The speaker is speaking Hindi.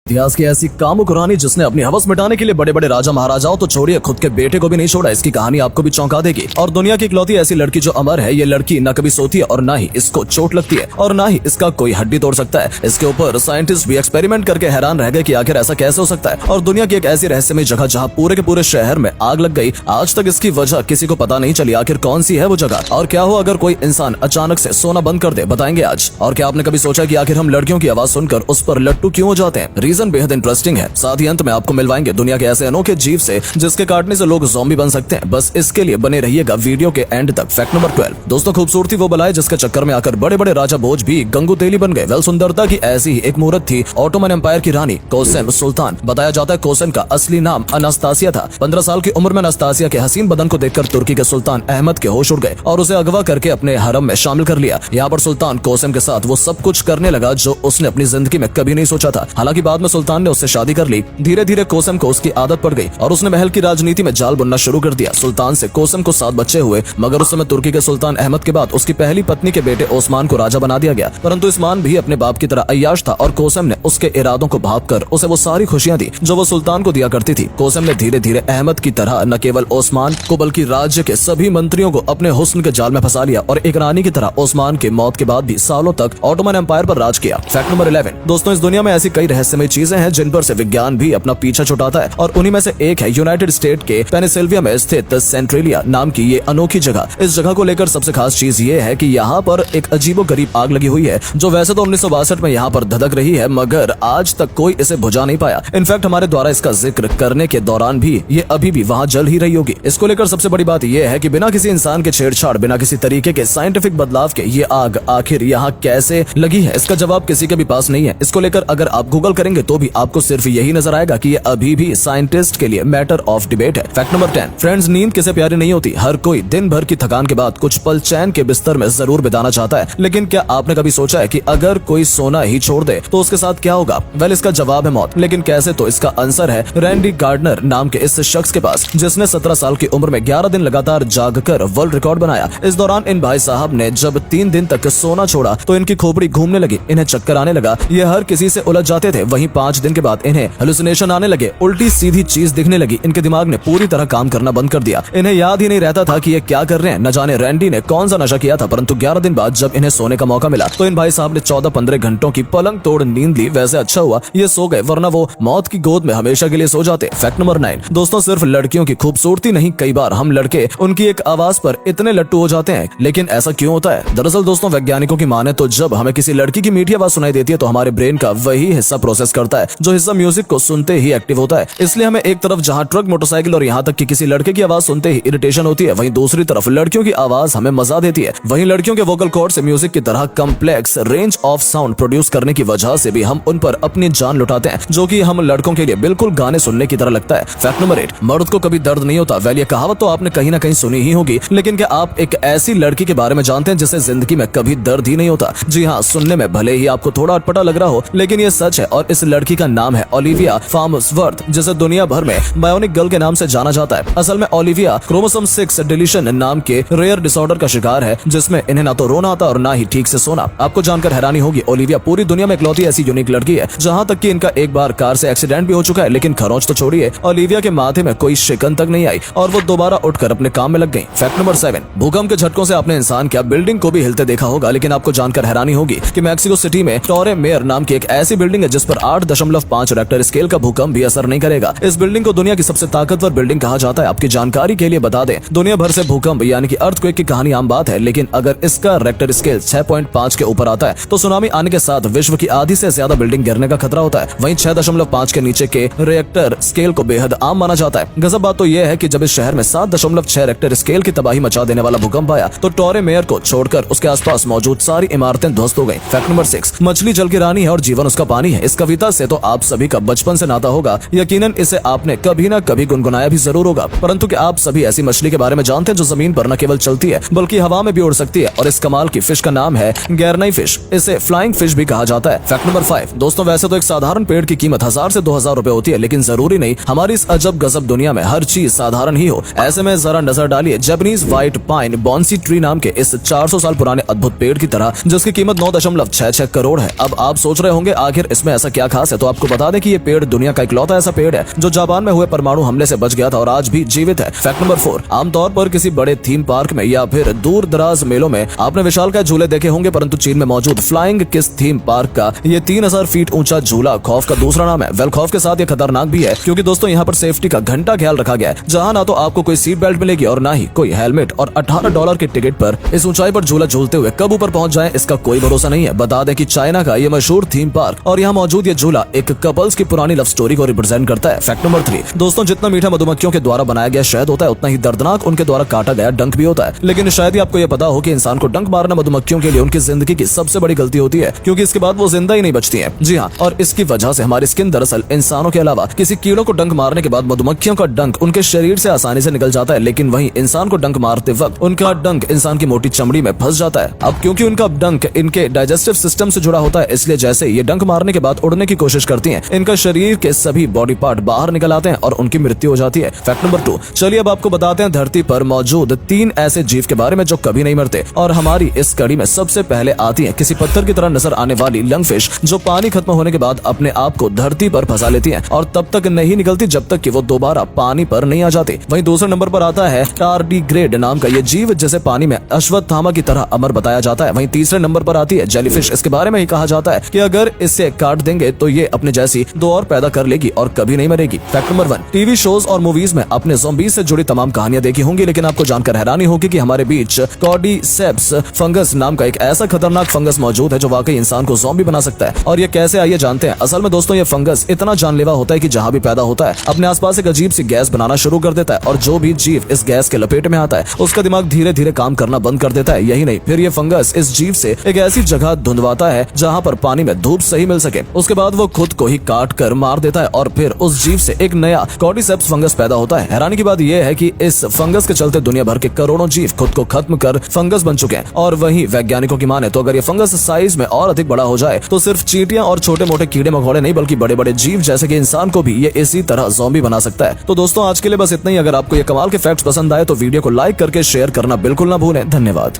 इतिहास की ऐसी कामुक रानी जिसने अपनी हवस मिटाने के लिए बड़े बड़े राजा महाराजाओं तो छोड़िए खुद के बेटे को भी नहीं छोड़ा। इसकी कहानी आपको भी चौंका देगी। और दुनिया की इकलौती ऐसी लड़की जो अमर है। ये लड़की न कभी सोती है और न ही इसको चोट लगती है और न ही इसका कोई हड्डी तोड़ सकता है। इसके ऊपर साइंटिस्ट भी एक्सपेरिमेंट करके हैरान रह गए कि आखिर ऐसा कैसे हो सकता है। और दुनिया की एक ऐसी रहस्यमय जगह जहाँ पूरे के पूरे शहर में आग लग गई, आज तक इसकी वजह किसी को पता नहीं चली। आखिर कौन सी है वो जगह और क्या हो अगर कोई इंसान अचानक से सोना बंद कर दे, बताएंगे आज। और क्या आपने कभी सोचा कि आखिर हम लड़कियों की आवाज सुनकर उस पर लट्टू क्यों हो जाते हैं? रीजन बेहद इंटरेस्टिंग है। साथ ही अंत में आपको मिलवाएंगे दुनिया के ऐसे अनोखे जीव से जिसके काटने से लोग ज़ॉम्बी बन सकते हैं। बस इसके लिए बने रहिएगा वीडियो के एंड तक। फैक्ट नंबर 12 दोस्तों, खूबसूरती वो बलाए जिसके चक्कर में आकर बड़े बड़े राजा भोज भी गंगू तेली बन गए। वेल, सुंदरता की ऐसी ही एक मूर्त थी ऑटोमन एम्पायर की रानी कोसेम सुल्तान। बताया जाता है कोसेम का असली नाम अनास्तासिया था। 15 साल की उम्र में अनास्तासिया के हसीन बदन को देखकर तुर्की के सुल्तान अहमद के होश उड़ गए और उसे अगवा करके अपने हरम में शामिल कर लिया। यहाँ पर सुल्तान कोसेम के साथ वो सब कुछ करने लगा जो उसने अपनी जिंदगी में कभी नहीं सोचा था। हालांकि बाद में सुल्तान ने उससे शादी कर ली। धीरे धीरे कोसेम को उसकी आदत पड़ गई और उसने महल की राजनीति में जाल बुनना शुरू कर दिया। सुल्तान से कोसेम को 7 बच्चे हुए, मगर उस समय तुर्की के सुल्तान अहमद के बाद उसकी पहली पत्नी के बेटे ओस्मान को राजा बना दिया गया। परंतु उस्मान भी अपने बाप की तरह अय्याश था और कोसेम ने उसके इरादों को भांपकर उसे वो सारी खुशियां दी जो वो सुल्तान को दिया करती थी। कोसेम ने धीरे धीरे अहमद की तरह न केवल ओस्मान को बल्कि राज्य के सभी मंत्रियों को अपने हुस्न के जाल में फंसा लिया और एक रानी की तरह ओस्मान की मौत के बाद भी सालों तक ऑटोमन एम्पायर पर राज किया। फैक्ट नंबर 11 दोस्तों, इस दुनिया में ऐसी कई रहस्यमय चीजें हैं जिन पर से विज्ञान भी अपना पीछा छुटाता है और उन्हीं में से एक है यूनाइटेड स्टेट के पेनिसिल्विया में स्थित सेंट्रेलिया नाम की ये अनोखी जगह। इस जगह को लेकर सबसे खास चीज ये है कि यहाँ पर एक अजीबोगरीब आग लगी हुई है जो वैसे तो 1962 में यहाँ पर धधक रही है, मगर आज तक कोई इसे बुझा नहीं पाया। इनफैक्ट हमारे द्वारा इसका जिक्र करने के दौरान भी ये अभी भी वहाँ जल ही रही होगी। इसको लेकर सबसे बड़ी बात यह है कि बिना किसी इंसान के छेड़छाड़, बिना किसी तरीके के साइंटिफिक बदलाव के ये आग आखिर यहाँ कैसे लगी है, इसका जवाब किसी के भी पास नहीं है। इसको लेकर अगर आप गूगल करेंगे तो भी आपको सिर्फ यही नजर आएगा कि ये अभी भी साइंटिस्ट के लिए मैटर ऑफ डिबेट है। फैक्ट नंबर 10 फ्रेंड्स, नींद किसे प्यारी नहीं होती। हर कोई दिन भर की थकान के बाद कुछ पल चैन के बिस्तर में जरूर बिताना चाहता है, लेकिन क्या आपने कभी सोचा है कि अगर कोई सोना ही छोड़ दे तो उसके साथ क्या होगा? वेल, इसका जवाब है मौत। लेकिन कैसे? तो इसका आंसर है रैंडी गार्डनर नाम के इस शख्स के पास जिसने 17 साल की उम्र में 11 दिन लगातार जागकर वर्ल्ड रिकॉर्ड बनाया। इस दौरान इन भाई साहब ने जब 3 दिन तक सोना छोड़ा तो इनकी खोपड़ी घूमने लगी, इन्हें चक्कर आने लगा, ये हर किसी से उलझ जाते थे। वहीं 5 दिन के बाद इन्हें हेलुसिनेशन आने लगे, उल्टी सीधी चीज दिखने लगी। इनके दिमाग ने पूरी तरह काम करना बंद कर दिया। इन्हें याद ही नहीं रहता था कि ये क्या कर रहे हैं। न जाने रैंडी ने कौन सा नशा किया था, परंतु 11 दिन बाद जब इन्हें सोने का मौका मिला तो इन भाई साहब ने 14-15 घंटों की पलंग तोड़ नींद ली। वैसे अच्छा हुआ ये सो गए, वरना वो मौत की गोद में हमेशा के लिए सो जाते। फैक्ट नंबर 9 दोस्तों, सिर्फ लड़कियों की खूबसूरती नहीं, कई बार हम लड़के उनकी एक आवाज पर इतने लट्टू हो जाते हैं। लेकिन ऐसा क्यों होता है? दरअसल दोस्तों, वैज्ञानिकों की माने तो जब हमें किसी लड़की की मीठी आवाज सुनाई देती है तो हमारे ब्रेन का वही हिस्सा प्रोसेस करता है जो हिस्सा म्यूजिक को सुनते ही एक्टिव होता है। इसलिए हमें एक तरफ जहाँ ट्रक, मोटरसाइकिल और यहाँ तक कि किसी लड़के की आवाज सुनते ही इरिटेशन होती है, वहीं दूसरी तरफ लड़कियों की आवाज हमें मजा देती है। वहीं लड़कियों के वोकल कॉर्ड से म्यूजिक की तरह complex range of sound produce करने की वजह से भी हम उन पर अपनी जान लुटाते हैं, जो कि हम लड़कों के लिए बिल्कुल गाने सुनने की तरह लगता है। फैक्ट नंबर 8 मर्द को कभी दर्द नहीं होता। वेल, ये कहावत तो आपने कहीं ना कहीं सुनी ही होगी, लेकिन क्या आप एक ऐसी लड़की के बारे में जानते हैं जिसे जिंदगी में कभी दर्द ही नहीं होता? जी हाँ, सुनने में भले ही आपको थोड़ा अटपटा लग रहा हो, लेकिन ये सच है। और इस लड़की का नाम है ओलिविया फार्म्सवर्थ, जिसे दुनिया भर में बायोनिक गर्ल के नाम से जाना जाता है। असल में ओलिविया क्रोमोसोम 6 डिलीशन नाम के रेयर डिसऑर्डर का शिकार है, जिसमें इन्हें ना तो रोना आता और ना ही ठीक से सोना। आपको जानकर हैरानी होगी, ओलिविया पूरी दुनिया में इकलौती ऐसी यूनिक लड़की है जहाँ तक कि इनका एक बार कार से एक्सीडेंट भी हो चुका है, लेकिन खरोंच तो छोड़िए, ओलिविया के माथे में कोई शिकन तक नहीं आई और वो दोबारा उठकर अपने काम में लग गई। फैक्ट नंबर 7 भूकंप के झटकों से आपने इंसान क्या बिल्डिंग को भी हिलते देखा होगा, लेकिन आपको जानकर हैरानी होगी कि मैक्सिको सिटी में टोरे मेयर नाम की एक ऐसी बिल्डिंग है जिस पर 8.5 रेक्टर स्केल का भूकंप भी असर नहीं करेगा। इस बिल्डिंग को दुनिया की सबसे ताकतवर बिल्डिंग कहा जाता है। आपकी जानकारी के लिए बता दें, दुनिया भर से भूकंप यानी कि अर्थक्वेक की कहानी आम बात है, लेकिन अगर इसका रेक्टर स्केल 6.5 के ऊपर आता है तो सुनामी आने के साथ विश्व की आधी से ज्यादा बिल्डिंग गिरने का खतरा होता है। वहीं 6.5 के नीचे के रेक्टर स्केल को बेहद आम माना जाता है। गजब बात तो यह है कि जब इस शहर में 7.6 रेक्टर स्केल की तबाही मचा देने वाला भूकंप आया तो टोरे मेयर को छोड़कर उसके आसपास मौजूद सारी इमारतें ध्वस्त हो गईं। फैक्ट नंबर 6 मछली जल की रानी है और जीवन उसका पानी है। इस कविता से तो आप सभी का बचपन से नाता होगा, यकीनन इसे आपने कभी ना कभी गुनगुनाया भी जरूर होगा। परंतु क्या आप सभी ऐसी मछली के बारे में जानते हैं जो जमीन पर न केवल चलती है बल्कि हवा में भी उड़ सकती है? और इस कमाल की फिश का नाम है गैरनाई फिश। इसे फ्लाइंग फिश भी कहा जाता है। फैक्ट नंबर 5 दोस्तों, वैसे तो एक साधारण पेड़ की कीमत 1000 से 2000 रुपए होती है, लेकिन जरूरी नहीं हमारी इस अजब गजब दुनिया में हर चीज साधारण ही हो। ऐसे में जरा नजर डालिए Japanese white pine Bansi tree नाम के इस 400 साल पुराने अद्भुत पेड़ की तरह, जिसकी कीमत 9.66 करोड़ है। अब आप सोच रहे होंगे आखिर इसमें ऐसा क्या खास है तो आपको बता दें कि ये पेड़ दुनिया का इकलौता ऐसा पेड़ है जो जापान में हुए परमाणु हमले से बच गया था और आज भी जीवित है। फैक्ट नंबर 4, आमतौर पर किसी बड़े थीम पार्क में या फिर दूर दराज मेलों में आपने विशालकाय झूले देखे होंगे, परंतु चीन में मौजूद फ्लाइंग किस थीम पार्क का ये 3000 फीट ऊंचा झूला खौफ का दूसरा नाम है। वेल, खौफ के साथ ये खतरनाक भी है क्योंकि दोस्तों यहाँ पर सेफ्टी का घंटा ख्याल रखा गया है, जहाँ ना तो आपको कोई सीट बेल्ट मिलेगी और ना ही कोई हेलमेट, और $18 के टिकट पर इस ऊंचाई पर झूला झूलते हुए कब ऊपर पहुंच जाए इसका कोई भरोसा नहीं है। बता दें कि चाइना का ये मशहूर थीम पार्क और यहाँ मौजूद ये झूला एक कपल्स की पुरानी लव स्टोरी को रिप्रेजेंट करता है। फैक्ट नंबर 3, दोस्तों जितना मीठा मधुमक्खियों के द्वारा बनाया गया शहद होता है उतना ही दर्दनाक उनके द्वारा काटा गया डंक भी होता है। लेकिन शायद ही आपको ये पता हो कि इंसान को डंक मारना मधुमक्खियों के लिए उनकी जिंदगी की सबसे बड़ी गलती होती है, क्योंकि इसके बाद वो जिंदा ही नहीं बचती हैं। जी हाँ, और इसकी वजह से हमारी स्किन दरअसल इंसानों के अलावा किसी कीड़ों को डंक मारने के बाद मधुमक्खियों का डंक उनके शरीर से आसानी से निकल जाता है, लेकिन वहीं इंसान को डंक मारते वक्त उनका डंक इंसान की मोटी चमड़ी में फंस जाता है। अब क्योंकि उनका डंक इनके डाइजेस्टिव सिस्टम से जुड़ा होता है, इसलिए जैसे ये डंक मारने के बाद उड़ने की कोशिश करती हैं, इनका शरीर के सभी बॉडी पार्ट बाहर निकल आते हैं और उनकी मृत्यु हो जाती है। फैक्ट नंबर 2, चलिए अब आपको बताते हैं धरती पर मौजूद 3 ऐसे जीव के बारे में जो कभी नहीं मरते, और हमारी इस कड़ी में सबसे पहले आती है किसी पत्थर की तरह नजर आने वाली लंगफिश, जो पानी खत्म होने के बाद अपने आप को धरती पर फंसा लेती है और तब तक नहीं निकलती जब तक कि वो दोबारा पानी पर नहीं आ जाती। वहीं दूसरे नंबर पर आता है टार्डिग्रेड नाम का ये जीव, जैसे पानी में अश्वत्थामा की तरह अमर बताया जाता है। वहीं तीसरे नंबर पर आती है जेलीफिश। इसके बारे में ही कहा जाता है कि अगर इसे काट देंगे तो ये अपने जैसी 2 और पैदा कर लेगी और कभी नहीं मरेगी। फैक्ट नंबर 1, टीवी शोज और मूवीज में आपने ज़ॉम्बीज से जुड़ी तमाम कहानियां देखी होंगी, लेकिन आपको जानकर हैरानी होगी कि हमारे बीच कॉर्डिसेप्स फंगस नाम का एक ऐसा खतरनाक फंगस मौजूद है जो वाकई इंसान को ज़ॉम्बी बना सकता है। और ये कैसे, आइए जानते हैं। असल में दोस्तों ये फंगस इतना जानलेवा होता है कि जहां भी पैदा होता है अपने आसपास एक अजीब सी गैस बनाना शुरू कर देता है, और जो भी जीव इस गैस के लपेट में आता है उसका दिमाग धीरे धीरे काम करना बंद कर देता है। यही नहीं, फिर ये फंगस इस जीव से एक ऐसी जगह धुंधवाता है जहां पर पानी में धूप सही मिल सके। उसके बाद वो खुद को ही काट कर मार देता है और फिर उस जीव से एक नया कॉर्डिसेप्स फंगस पैदा होता है। हैरानी की बात यह है कि इस फंगस के चलते दुनिया भर के करोड़ों जीव खुद को खत्म कर फंगस बन चुके हैं। और वहीं वैज्ञानिकों की माने तो अगर ये फंगस साइज में और अधिक बड़ा हो जाए तो सिर्फ चींटियां और छोटे मोटे कीड़े मकोड़े नहीं बल्कि बड़े बड़े जीव जैसे कि इंसान को भी ये इसी तरह ज़ॉम्बी बना सकता है। तो दोस्तों आज के लिए बस इतना ही। अगर आपको ये कमाल के फैक्ट्स पसंद आए तो वीडियो को लाइक करके शेयर करना बिल्कुल ना भूलें। धन्यवाद।